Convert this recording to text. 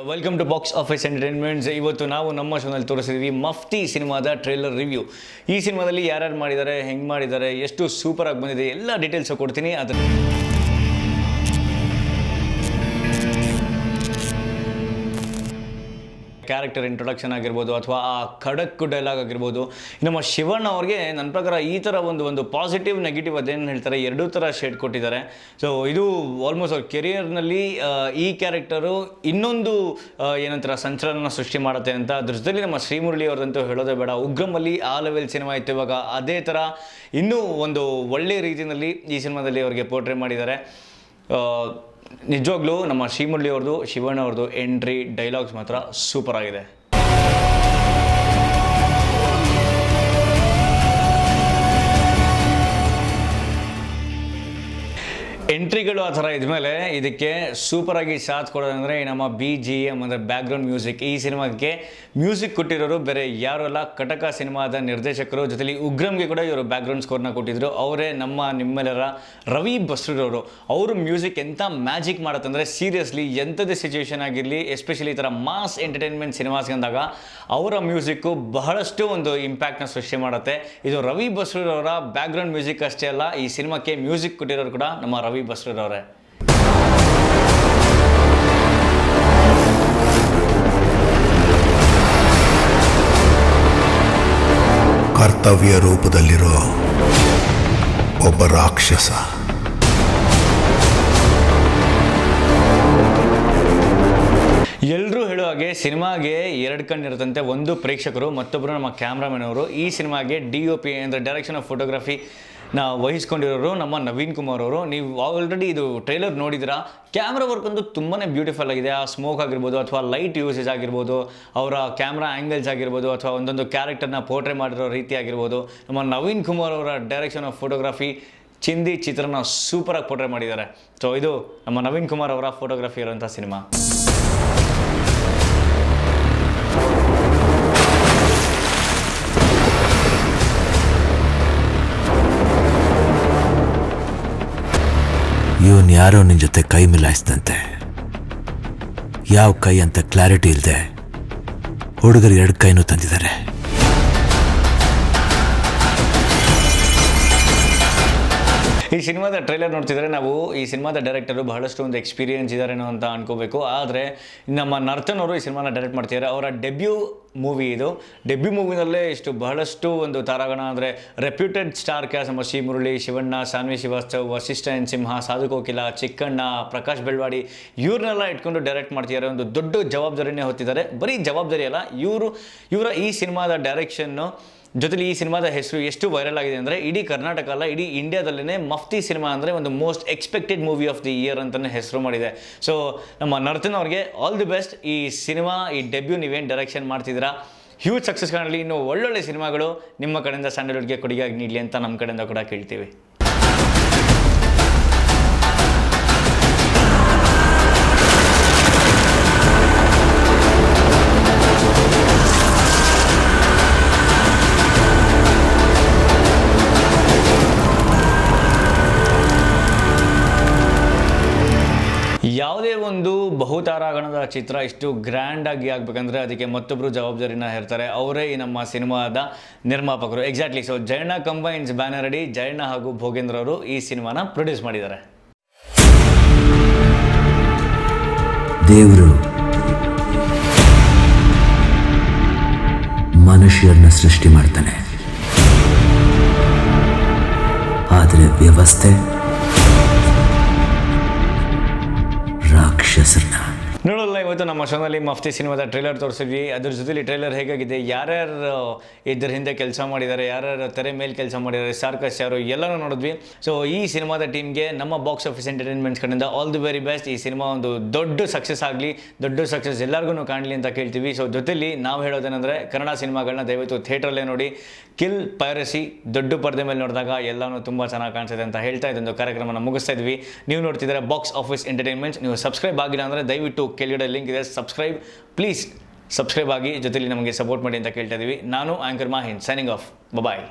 Welcome to box office entertainments. ಇವತ್ತು ನಾವು ನಮ್ಮ ಶೋನಲ್ಲಿ ತೋರಿಸಿದ್ವಿ ಮಫ್ತಿ ಸಿನಿಮಾದ ಟ್ರೇಲರ್ ರಿವ್ಯೂ. ಈ ಸಿನಿಮಾದಲ್ಲಿ ಯಾರ್ಯಾರು ಮಾಡಿದ್ದಾರೆ, ಹೆಂಗೆ ಮಾಡಿದ್ದಾರೆ, ಎಷ್ಟು ಸೂಪರ್ ಆಗಿ ಬಂದಿದೆ, ಎಲ್ಲ ಡೀಟೇಲ್ಸ್ ಕೊಡ್ತೀನಿ. ಅದನ್ನು ಕ್ಯಾರೆಕ್ಟರ್ ಇಂಟ್ರೊಡಕ್ಷನ್ ಆಗಿರ್ಬೋದು ಅಥವಾ ಆ ಖಡಕ್ ಡೈಲಾಗ್ ಆಗಿರ್ಬೋದು. ನಮ್ಮ ಶಿವಣ್ಣ ಅವ್ರಿಗೆ ನನ್ನ ಪ್ರಕಾರ ಈ ಥರ ಒಂದು ಪಾಸಿಟಿವ್ ನೆಗೆಟಿವ್ ಅದೇನು ಹೇಳ್ತಾರೆ ಎರಡೂ ಥರ ಶೇಡ್ ಕೊಟ್ಟಿದ್ದಾರೆ. ಸೊ ಇದು ಆಲ್ಮೋಸ್ಟ್ ಅವ್ರ ಕೆರಿಯರ್ನಲ್ಲಿ ಈ ಕ್ಯಾರೆಕ್ಟರು ಇನ್ನೊಂದು ಏನಂತಾರೆ ಸಂಚಲನ ಸೃಷ್ಟಿ ಮಾಡುತ್ತೆ ಅಂತ. ಅದ್ರ ಜೊತೆಲಿ ನಮ್ಮ ಶ್ರೀಮುರಳಿ ಅವ್ರದಂತೂ ಹೇಳೋದೇ ಬೇಡ, ಉಗ್ರಮಲ್ಲಿ ಆ ಲೆವೆಲ್ ಸಿನಿಮಾ ಇತ್ತು. ಇವಾಗ ಅದೇ ಥರ ಇನ್ನೂ ಒಂದು ಒಳ್ಳೆಯ ರೀತಿಯಲ್ಲಿ ಈ ಸಿನಿಮಾದಲ್ಲಿ ಅವ್ರಿಗೆ ಪೋರ್ಟ್ರೇ ಮಾಡಿದ್ದಾರೆ. ನಿಜವಾಗ್ಲೂ ನಮ್ಮ ಶ್ರೀಮುರಳಿ ಅವ್ರದ್ದು, ಶಿವಣ್ಣ ಅವ್ರದ್ದು ಎಂಟ್ರಿ ಡೈಲಾಗ್ಸ್ ಮಾತ್ರ ಸೂಪರ್ ಆಗಿದೆ. ಎಂಟ್ರಿಗಳು ಆ ಥರ ಇದ್ಮೇಲೆ ಇದಕ್ಕೆ ಸೂಪರಾಗಿ ಸಾಥ್ ಕೊಡೋದಂದರೆ ನಮ್ಮ BGM ಅಂದರೆ ಬ್ಯಾಕ್ಗ್ರೌಂಡ್ ಮ್ಯೂಸಿಕ್. ಈ ಸಿನಿಮಾಕ್ಕೆ ಮ್ಯೂಸಿಕ್ ಕೊಟ್ಟಿರೋರು ಬೇರೆ ಯಾರು ಅಲ್ಲ, ಕಟಕ ಸಿನಿಮಾದ ನಿರ್ದೇಶಕರು. ಜೊತೆಲಿ ಉಗ್ರಮ್ಗೆ ಕೂಡ ಇವರು ಬ್ಯಾಕ್ಗ್ರೌಂಡ್ ಸ್ಕೋರ್ನ ಕೊಟ್ಟಿದ್ರು. ಅವರೇ ನಿಮ್ಮೆಲ್ಲರ ರವಿ ಬಸ್ರೂರವರು. ಅವರು ಮ್ಯೂಸಿಕ್ ಎಂಥ ಮ್ಯಾಜಿಕ್ ಮಾಡುತ್ತಂದರೆ ಸೀರಿಯಸ್ಲಿ ಎಂಥದೇ ಸಿಚುವೇಶನ್ ಆಗಿರಲಿ, ಎಸ್ಪೆಷಲಿ ಈ ಥರ ಮಾಸ್ ಎಂಟರ್ಟೈನ್ಮೆಂಟ್ ಸಿನಿಮಾಸ್ಗೆ ಅಂದಾಗ ಅವರ ಮ್ಯೂಸಿಕ್ಕು ಬಹಳಷ್ಟು ಒಂದು ಇಂಪ್ಯಾಕ್ಟ್ನ ಸೃಷ್ಟಿ ಮಾಡುತ್ತೆ. ಇದು ರವಿ ಬಸ್ರೂರವರ ಬ್ಯಾಕ್ಗ್ರೌಂಡ್ ಮ್ಯೂಸಿಕ್ ಅಷ್ಟೇ ಅಲ್ಲ, ಈ ಸಿನಿಮಾಕ್ಕೆ ಮ್ಯೂಸಿಕ್ ಕೊಟ್ಟಿರೋರು ಕೂಡ ನಮ್ಮ ರವಿ ಬಸ್ರೂರವರೇ. ಕರ್ತವ್ಯ ರೂಪದಲ್ಲಿರೋ ಒಬ್ಬ ರಾಕ್ಷಸ. ಎಲ್ಲರೂ ಹೇಳೋ ಹಾಗೆ ಸಿನಿಮಾಗೆ ಎರಡು ಕಣ್ಣಿರುತ್ತಂತೆ. ಒಂದು ಪ್ರೇಕ್ಷಕರು, ಮತ್ತೊಬ್ಬರು ನಮ್ಮ ಕ್ಯಾಮ್ರಾಮನ್ ಅವರು. ಈ ಸಿನಿಮಾಗೆ DOP ಅಂದರೆ ಡೈರೆಕ್ಷನ್ ಆಫ್ ಫೋಟೋಗ್ರಫಿ ವಹಿಸ್ಕೊಂಡಿರೋರು ನಮ್ಮ ನವೀನ್ ಕುಮಾರ್ ಅವರು. ನೀವು ಆಲ್ರೆಡಿ ಇದು ಟ್ರೈಲರ್ ನೋಡಿದಿರಾ. ಕ್ಯಾಮ್ರಾ ವರ್ಕ್ ಒಂದು ತುಂಬಾ ಬ್ಯೂಟಿಫುಲ್ ಆಗಿದೆ. ಆ ಸ್ಮೋಕ್ ಆಗಿರ್ಬೋದು ಅಥವಾ ಲೈಟ್ ಯೂಸೇಜ್ ಆಗಿರ್ಬೋದು, ಅವರ ಕ್ಯಾಮ್ರಾ ಆ್ಯಂಗಲ್ಸ್ ಆಗಿರ್ಬೋದು ಅಥವಾ ಒಂದೊಂದು ಕ್ಯಾರೆಕ್ಟರ್ನ ಪೋರ್ಟ್ರೇ ಮಾಡಿರೋ ರೀತಿ ಆಗಿರ್ಬೋದು, ನಮ್ಮ ನವೀನ್ ಕುಮಾರ್ ಅವರ ಡೈರೆಕ್ಷನ್ ಆಫ್ ಫೋಟೋಗ್ರಫಿ ಚಿಂದಿ ಚಿತ್ರನ ಸೂಪರಾಗಿ ಪೋರ್ಟ್ರೇ ಮಾಡಿದ್ದಾರೆ. ಸೊ ಇದು ನಮ್ಮ ನವೀನ್ ಕುಮಾರ್ ಅವರ ಫೋಟೋಗ್ರಫಿ ಇರುವಂಥ ಸಿನಿಮಾ. ಇವನ್ ಯಾರೋ ನಿನ್ ಜೊತೆ ಕೈ ಮಿಲಾಯಿಸಿದಂತೆ. ಯಾವ ಕೈ ಅಂತ ಕ್ಲಾರಿಟಿ ಇಲ್ಲದೆ ಹುಡುಗರು ಎರಡು ಕೈನೂ ತಂದಿದ್ದಾರೆ. ಈ ಸಿನಿಮಾದ ಟ್ರೈಲರ್ ನೋಡ್ತಿದ್ರೆ ನಾವು ಈ ಸಿನಿಮಾದ ಡೈರೆಕ್ಟರು ಬಹಳಷ್ಟು ಒಂದು ಎಕ್ಸ್ಪೀರಿಯನ್ಸ್ ಇದ್ದಾರೇನೋ ಅಂತ ಅನ್ಕೋಬೇಕು. ಆದರೆ ನಮ್ಮ ನರ್ತನ್ ಅವರು ಈ ಸಿನಿಮಾನ ಡೈರೆಕ್ಟ್ ಮಾಡ್ತಿದ್ದಾರೆ. ಅವರ ಡೆಬ್ಯೂ ಮೂವಿ ಇದು. ಡೆಬ್ಯೂ ಮೂವಿನಲ್ಲೇ ಇಷ್ಟು ಬಹಳಷ್ಟು ಒಂದು ತಾರಾಗಣ ಅಂದರೆ ರೆಪ್ಯೂಟೆಡ್ ಸ್ಟಾರ್ ಕ್ಯಾಸ್ಟ್ ನಮ್ಮ ಶ್ರೀಮುರಳಿ, ಶಿವಣ್ಣ, ಸಾನ್ವಿ ಶ್ರೀವಾಸ್ತವ್, ವಸಿಷ್ಠ ಎನ್ ಸಿಂಹ, ಸಾಧು ಕೋಕಿಲ, ಚಿಕ್ಕಣ್ಣ, ಪ್ರಕಾಶ್ ಬೆಳ್ವಾಡಿ ಇವ್ರನ್ನೆಲ್ಲ ಇಟ್ಕೊಂಡು ಡೈರೆಕ್ಟ್ ಮಾಡ್ತಿದ್ದಾರೆ. ಒಂದು ದೊಡ್ಡ ಜವಾಬ್ದಾರಿನೇ ಹೊತ್ತಿದ್ದಾರೆ. ಬರೀ ಜವಾಬ್ದಾರಿ ಅಲ್ಲ, ಇವರ ಈ ಸಿನಿಮಾದ ಡೈರೆಕ್ಷನ್ನು ಜೊತೆಲಿ ಈ ಸಿನಿಮಾದ ಹೆಸರು ಎಷ್ಟು ವೈರಲ್ ಆಗಿದೆ ಅಂದರೆ ಇಡೀ ಕರ್ನಾಟಕ ಅಲ್ಲ, ಇಡೀ ಇಂಡಿಯಾದಲ್ಲೇ ಮಫ್ತಿ ಸಿನಿಮಾ ಅಂದರೆ ಒಂದು most expected movie of the year ಅಂತಲೇ ಹೆಸರು ಮಾಡಿದೆ. ಸೊ ನಮ್ಮ ನರ್ತನ್ ಅವ್ರಿಗೆ ಆಲ್ ದಿ ಬೆಸ್ಟ್. ಈ ಸಿನಿಮಾ, ಈ ಡೆಬ್ಯೂ ನೀವೇನು ಡೈರೆಕ್ಷನ್ ಮಾಡ್ತಿದ್ದೀರಾ, ಹ್ಯೂಜ್ ಸಕ್ಸಸ್ ಕಾಣಲಿ. ಇನ್ನು ಒಳ್ಳೊಳ್ಳೆ ಸಿನಿಮಾಗಳು ನಿಮ್ಮ ಕಡೆಯಿಂದ ಸ್ಯಾಂಡಲ್ವುಡ್ಗೆ ಕೊಡುಗೆಯಾಗಿ ನೀಡಲಿ ಅಂತ ನಮ್ಮ ಕಡೆಯಿಂದ ಕೂಡ ಕೇಳ್ತೀವಿ. ಯಾವುದೇ ಒಂದು ಬಹುತಾರಾಗಣದ ಚಿತ್ರ ಇಷ್ಟು ಗ್ರ್ಯಾಂಡಾಗಿ ಆಗಬೇಕಂದ್ರೆ ಅದಕ್ಕೆ ಮತ್ತೊಬ್ಬರು ಜವಾಬ್ದಾರಿನ ಹೇರ್ತಾರೆ. ಅವರೇ ಈ ನಮ್ಮ ಸಿನಿಮಾದ ನಿರ್ಮಾಪಕರು. Exactly. So Jayanna combines banner ಅಡಿ ಜಯಣ್ಣ ಹಾಗೂ ಭೋಗೇಂದ್ರ ಅವರು ಈ ಸಿನಿಮಾನ ಪ್ರೊಡ್ಯೂಸ್ ಮಾಡಿದ್ದಾರೆ. ದೇವರು ಮನುಷ್ಯರನ್ನ ಸೃಷ್ಟಿ ಮಾಡ್ತಾನೆ, ಆದರೆ ವ್ಯವಸ್ಥೆ ರಾಕ್ಷಸರನ್ನ. ನೋಡೋಲ್ಲ, ಇವತ್ತು ನಮ್ಮ ಶೋನಲ್ಲಿ ಮಫ್ತಿ ಸಿನಿಮಾದ ಟ್ರೈಲರ್ ತೋರಿಸಿದ್ವಿ. ಅದ್ರ ಜೊತೆಲಿ ಟ್ರೈಲರ್ ಹೇಗಾಗಿದೆ, ಯಾರ್ಯಾರು ಇದ್ರ ಹಿಂದೆ ಕೆಲಸ ಮಾಡಿದ್ದಾರೆ, ಯಾರ್ಯಾರು ತೆರೆ ಮೇಲೆ ಕೆಲಸ ಮಾಡಿದ್ದಾರೆ, ಸ್ಟಾರ್ಕಾಸ್ಟ್ ಯಾರು, ಎಲ್ಲನೂ ನೋಡಿದ್ವಿ. ಸೊ ಈ ಸಿನಿಮಾದ ಟೀಮ್ಗೆ ನಮ್ಮ ಬಾಕ್ಸ್ ಆಫೀಸ್ ಎಂಟರ್ಟೈನ್ಮೆಂಟ್ಸ್ ಕಡೆಯಿಂದ ಆಲ್ ದಿ ವೆರಿ ಬೆಸ್ಟ್. ಈ ಸಿನಿಮಾ ಒಂದು ದೊಡ್ಡ ಸಕ್ಸಸ್ ಆಗಲಿ, ದೊಡ್ಡ ಸಕ್ಸಸ್ ಎಲ್ಲರಿಗೂ ಕಾಣಲಿ ಅಂತ ಕೇಳ್ತೀವಿ. ಸೊ ಜೊತೆಲಿ ನಾವು ಹೇಳೋದೇನೆಂದರೆ ಕನ್ನಡ ಸಿನಿಮಾಗಳನ್ನ ದಯವಿಟ್ಟು ಥಿಯೇಟ್ರಲ್ಲೇ ನೋಡಿ. ಕಿಲ್ ಪೈರಸಿ ದೊಡ್ಡ ಪರದೆ ಮೇಲೆ ನೋಡಿದಾಗ ಎಲ್ಲನೂ ತುಂಬ ಚೆನ್ನಾಗಿ ಕಾಣಿಸುತ್ತೆ ಅಂತ ಹೇಳ್ತಾ ಇದೊಂದು ಕಾರ್ಯಕ್ರಮನ ಮುಗಿಸ್ತಾ ಇದ್ವಿ. ನೀವು ನೋಡ್ತಿದ್ದಾರೆ ಬಾಕ್ಸ್ ಆಫೀಸ್ ಎಂಟರ್ಟೈನ್ಮೆಂಟ್ಸ್. ನೀವು ಸಬ್ಸ್ಕ್ರೈಬ್ ಆಗಿಲ್ಲ ಅಂದರೆ ದಯವಿಟ್ಟು ಕೆಳಗಡೆ ಲಿಂಕ್ ಇದೆ, ಸಬ್ಸ್ಕ್ರೈಬ್ ಪ್ಲೀಸ್ ಸಬ್ಸ್ಕ್ರೈಬ್ ಆಗಿ, ಜೊತೆಲಿ ನಮಗೆ ಸಪೋರ್ಟ್ ಮಾಡಿ ಅಂತ ಕೇಳ್ತಾ ಇದ್ದೀವಿ. ನಾನು ಆಂಕರ್ ಮಾಹಿನ್ ಸೈನಿಂಗ್ ಆಫ್. ಬಾಯ್.